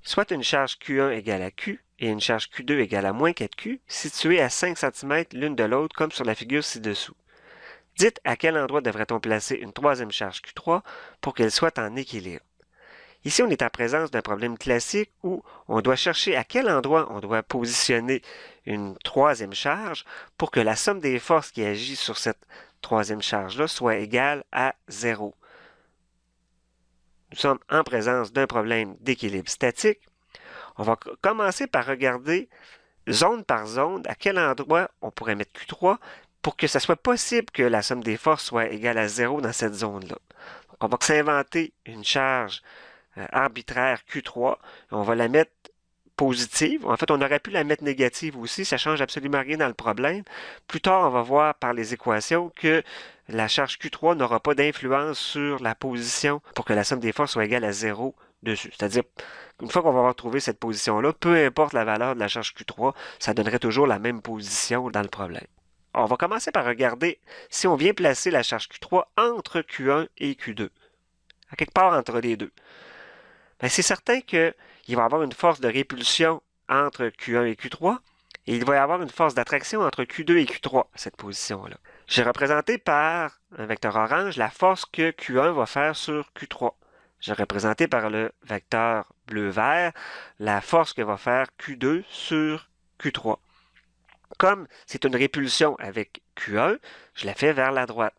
soit une charge Q1 égale à Q et une charge Q2 égale à moins 4Q, situées à 5 cm l'une de l'autre comme sur la figure ci-dessous. Dites à quel endroit devrait-on placer une troisième charge Q3 pour qu'elle soit en équilibre. Ici, on est en présence d'un problème classique où on doit chercher à quel endroit on doit positionner une troisième charge pour que la somme des forces qui agissent sur cette troisième charge-là soit égale à 0. Nous sommes en présence d'un problème d'équilibre statique. On va commencer par regarder zone par zone à quel endroit on pourrait mettre Q3 pour que ça soit possible que la somme des forces soit égale à 0 dans cette zone-là. On va s'inventer une charge arbitraire Q3. On va la mettre positive. En fait, on aurait pu la mettre négative aussi. Ça ne change absolument rien dans le problème. Plus tard, on va voir par les équations que la charge Q3 n'aura pas d'influence sur la position pour que la somme des forces soit égale à 0 dessus. C'est-à-dire, une fois qu'on va avoir trouvé cette position-là, peu importe la valeur de la charge Q3, ça donnerait toujours la même position dans le problème. On va commencer par regarder si on vient placer la charge Q3 entre Q1 et Q2, à quelque part entre les deux. Ben, c'est certain qu'il va y avoir une force de répulsion entre Q1 et Q3, et il va y avoir une force d'attraction entre Q2 et Q3 à cette position-là. J'ai représenté par un vecteur orange la force que Q1 va faire sur Q3. J'ai représenté par le vecteur bleu-vert la force que va faire Q2 sur Q3. Comme c'est une répulsion avec Q1, je la fais vers la droite.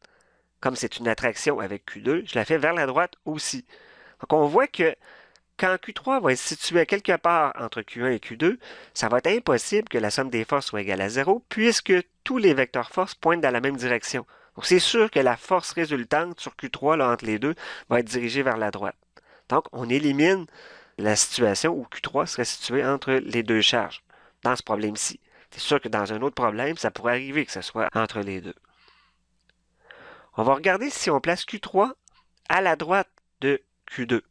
Comme c'est une attraction avec Q2, je la fais vers la droite aussi. Donc on voit que quand Q3 va être situé quelque part entre Q1 et Q2, ça va être impossible que la somme des forces soit égale à 0 puisque tous les vecteurs force pointent dans la même direction. Donc c'est sûr que la force résultante sur Q3 là, entre les deux va être dirigée vers la droite. Donc on élimine la situation où Q3 serait situé entre les deux charges dans ce problème-ci. C'est sûr que dans un autre problème, ça pourrait arriver que ce soit entre les deux. On va regarder si on place Q3 à la droite de Q2.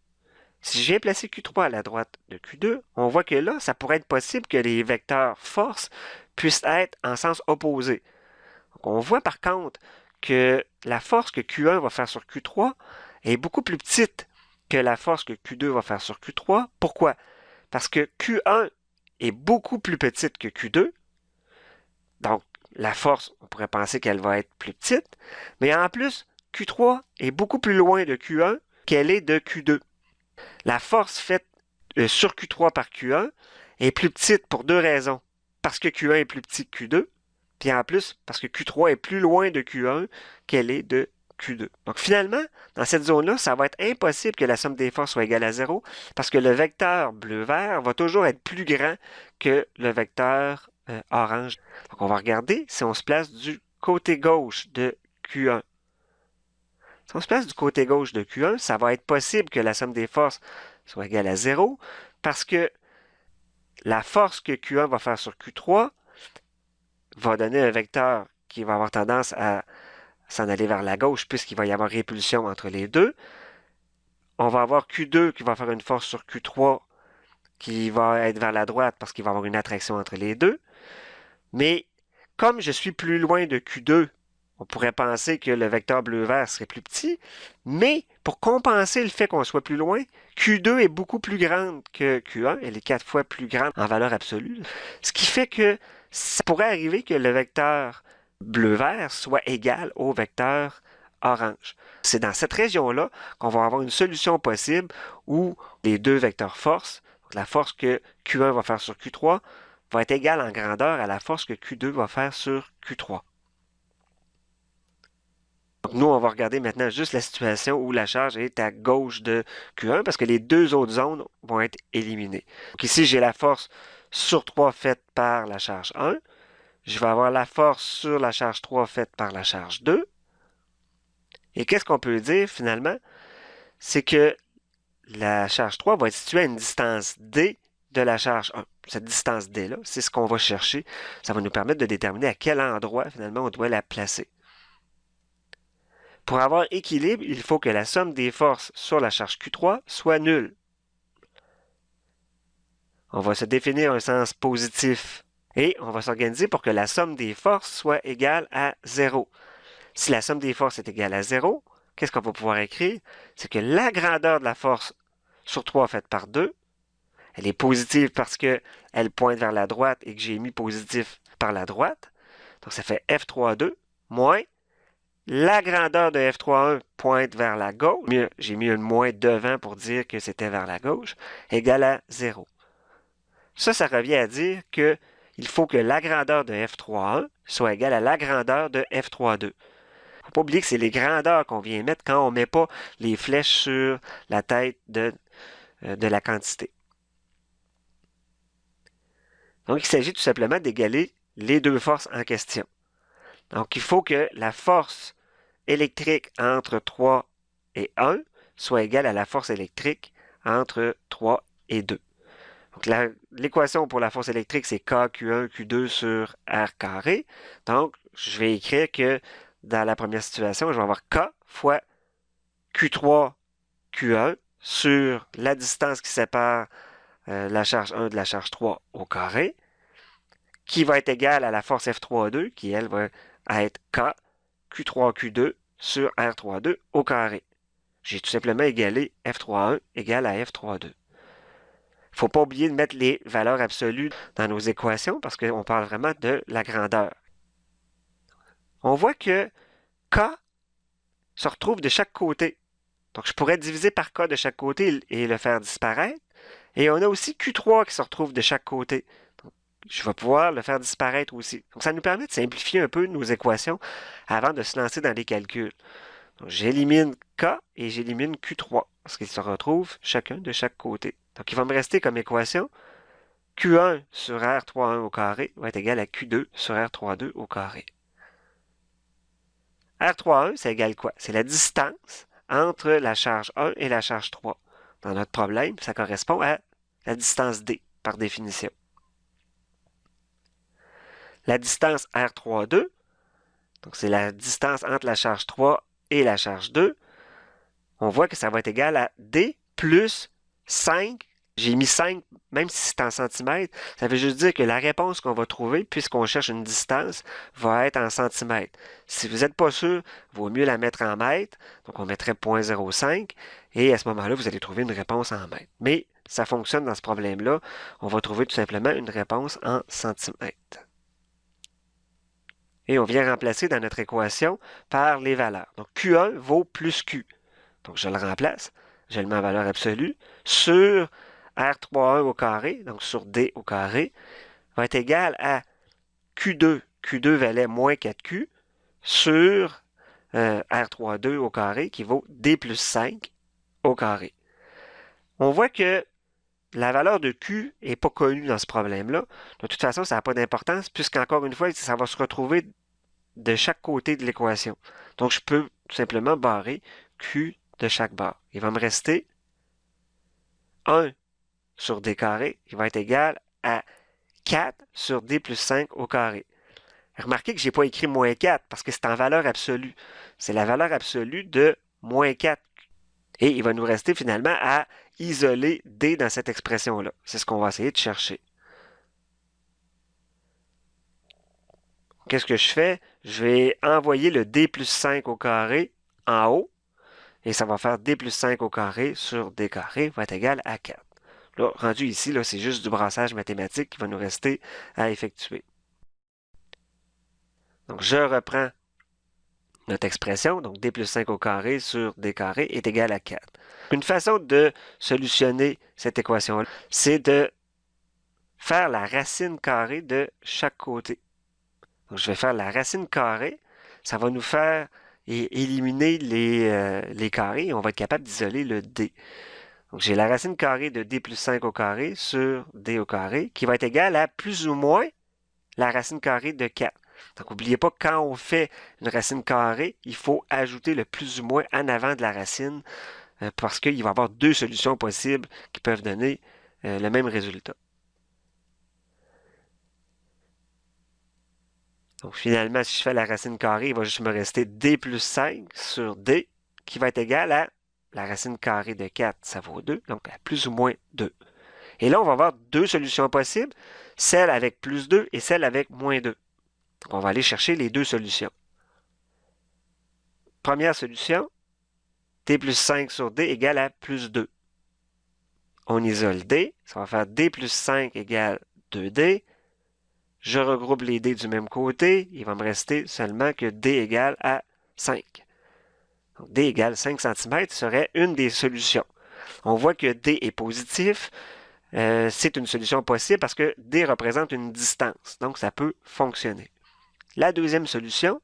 Si je viens placer Q3 à la droite de Q2, on voit que là, ça pourrait être possible que les vecteurs force puissent être en sens opposé. Donc, on voit par contre que la force que Q1 va faire sur Q3 est beaucoup plus petite que la force que Q2 va faire sur Q3. Pourquoi? Parce que Q1 est beaucoup plus petite que Q2. Donc, la force, on pourrait penser qu'elle va être plus petite. Mais en plus, Q3 est beaucoup plus loin de Q1 qu'elle est de Q2. La force faite sur Q3 par Q1 est plus petite pour deux raisons. Parce que Q1 est plus petit que Q2, puis en plus, parce que Q3 est plus loin de Q1 qu'elle est de Q2. Donc finalement, dans cette zone-là, ça va être impossible que la somme des forces soit égale à 0 parce que le vecteur bleu-vert va toujours être plus grand que le vecteur orange. Donc on va regarder si on se place du côté gauche de Q1. Si on se place du côté gauche de Q1, ça va être possible que la somme des forces soit égale à 0 parce que la force que Q1 va faire sur Q3 va donner un vecteur qui va avoir tendance à s'en aller vers la gauche puisqu'il va y avoir répulsion entre les deux. On va avoir Q2 qui va faire une force sur Q3 qui va être vers la droite parce qu'il va y avoir une attraction entre les deux. Mais comme je suis plus loin de Q2, on pourrait penser que le vecteur bleu-vert serait plus petit, mais pour compenser le fait qu'on soit plus loin, Q2 est beaucoup plus grande que Q1, elle est 4 fois plus grande en valeur absolue, ce qui fait que ça pourrait arriver que le vecteur bleu-vert soit égal au vecteur orange. C'est dans cette région-là qu'on va avoir une solution possible où les deux vecteurs force, donc la force que Q1 va faire sur Q3, va être égale en grandeur à la force que Q2 va faire sur Q3. Donc nous, on va regarder maintenant juste la situation où la charge est à gauche de Q1 parce que les deux autres zones vont être éliminées. Donc ici, j'ai la force sur 3 faite par la charge 1. Je vais avoir la force sur la charge 3 faite par la charge 2. Et qu'est-ce qu'on peut dire finalement? C'est que la charge 3 va être située à une distance D de la charge 1. Cette distance D-là, c'est ce qu'on va chercher. Ça va nous permettre de déterminer à quel endroit finalement on doit la placer. Pour avoir équilibre, il faut que la somme des forces sur la charge Q3 soit nulle. On va se définir un sens positif et on va s'organiser pour que la somme des forces soit égale à 0. Si la somme des forces est égale à 0, qu'est-ce qu'on va pouvoir écrire? C'est que la grandeur de la force sur 3 faite par 2 Elle est positive parce qu'elle pointe vers la droite et que j'ai mis positif par la droite. Donc, ça fait F32 moins la grandeur de F31 pointe vers la gauche. J'ai mis un moins devant pour dire que c'était vers la gauche, égale à 0. Ça revient à dire que il faut que la grandeur de F31 soit égale à la grandeur de F32. Il ne faut pas oublier que c'est les grandeurs qu'on vient mettre quand on ne met pas les flèches sur la tête de la quantité. Donc, il s'agit tout simplement d'égaler les deux forces en question. Donc, il faut que la force électrique entre 3 et 1 soit égale à la force électrique entre 3 et 2. Donc, l'équation pour la force électrique, c'est KQ1, Q2 sur R carré. Donc, je vais écrire que dans la première situation, je vais avoir K fois Q3, Q1 sur la distance qui sépare la charge 1 de la charge 3 au carré, qui va être égale à la force F3.2, qui, elle, va être K, Q3, Q2 sur R3.2 au carré. J'ai tout simplement égalé F3.1 égale à F3.2. Il ne faut pas oublier de mettre les valeurs absolues dans nos équations parce qu'on parle vraiment de la grandeur. On voit que K se retrouve de chaque côté. Donc, je pourrais diviser par K de chaque côté et le faire disparaître. Et on a aussi Q3 qui se retrouve de chaque côté. Donc, je vais pouvoir le faire disparaître aussi. Donc, ça nous permet de simplifier un peu nos équations avant de se lancer dans les calculs. Donc, j'élimine K et j'élimine Q3 parce qu'ils se retrouvent chacun de chaque côté. Donc, il va me rester comme équation Q1 sur R31 au carré va être égal à Q2 sur R32 au carré. R31, ça égale quoi? C'est la distance entre la charge 1 et la charge 3. Dans notre problème, ça correspond à la distance D, par définition. La distance R32, donc c'est la distance entre la charge 3 et la charge 2, on voit que ça va être égal à D plus 5. J'ai mis 5, même si c'est en centimètres, ça veut juste dire que la réponse qu'on va trouver, puisqu'on cherche une distance, va être en centimètres. Si vous n'êtes pas sûr, il vaut mieux la mettre en mètres. Donc, on mettrait 0,05 et à ce moment-là, vous allez trouver une réponse en mètres. Mais ça fonctionne dans ce problème-là. On va trouver tout simplement une réponse en centimètres. Et on vient remplacer dans notre équation par les valeurs. Donc, Q1 vaut plus Q. Donc, je le remplace. Je le mets en valeur absolue sur R31 au carré, donc sur D au carré, va être égal à Q2. Q2 valait moins 4Q sur R32 au carré, qui vaut D plus 5 au carré. On voit que la valeur de Q n'est pas connue dans ce problème-là. De toute façon, ça n'a pas d'importance, puisqu'encore une fois, ça va se retrouver de chaque côté de l'équation. Donc, je peux tout simplement barrer Q de chaque barre. Il va me rester 1 sur D carré, qui va être égal à 4 sur D plus 5 au carré. Remarquez que je n'ai pas écrit moins 4 parce que c'est en valeur absolue. C'est la valeur absolue de moins 4. Et il va nous rester finalement à isoler D dans cette expression-là. C'est ce qu'on va essayer de chercher. Qu'est-ce que je fais? Je vais envoyer le D plus 5 au carré en haut. Et ça va faire D plus 5 au carré sur D carré va être égal à 4. Là, rendu ici, là, c'est juste du brassage mathématique qui va nous rester à effectuer. Donc, je reprends notre expression. Donc, D plus 5 au carré sur D carré est égal à 4. Une façon de solutionner cette équation-là, c'est de faire la racine carrée de chaque côté. Donc, je vais faire la racine carrée. Ça va nous faire éliminer les carrés. On va être capable d'isoler le D. Donc, j'ai la racine carrée de D plus 5 au carré sur D au carré qui va être égale à plus ou moins la racine carrée de 4. Donc, n'oubliez pas que quand on fait une racine carrée, il faut ajouter le plus ou moins en avant de la racine parce qu'il va y avoir deux solutions possibles qui peuvent donner le même résultat. Donc, finalement, si je fais la racine carrée, il va juste me rester D plus 5 sur D qui va être égal à la racine carrée de 4, ça vaut 2, donc à plus ou moins 2. Et là, on va avoir deux solutions possibles, celle avec plus 2 et celle avec moins 2. Donc, on va aller chercher les deux solutions. Première solution, D plus 5 sur D égale à plus 2. On isole D. Ça va faire D plus 5 égale 2D. Je regroupe les D du même côté. Il va me rester seulement que D égale à 5. Donc, D égale 5 cm serait une des solutions. On voit que D est positif. C'est une solution possible parce que D représente une distance. Donc, ça peut fonctionner. La deuxième solution,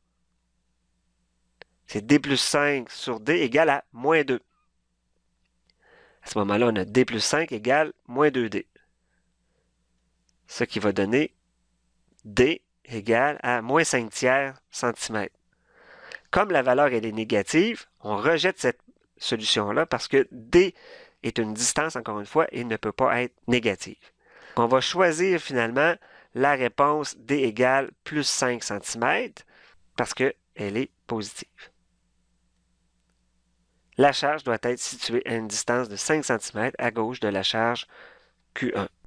c'est D plus 5 sur D égale à moins 2. À ce moment-là, on a D plus 5 égale moins 2D. Ce qui va donner D égale à moins 5 tiers centimètres. Comme la valeur elle est négative, on rejette cette solution-là parce que D est une distance, encore une fois, et ne peut pas être négative. On va choisir finalement la réponse D égale plus 5 cm parce qu'elle est positive. La charge doit être située à une distance de 5 cm à gauche de la charge Q1.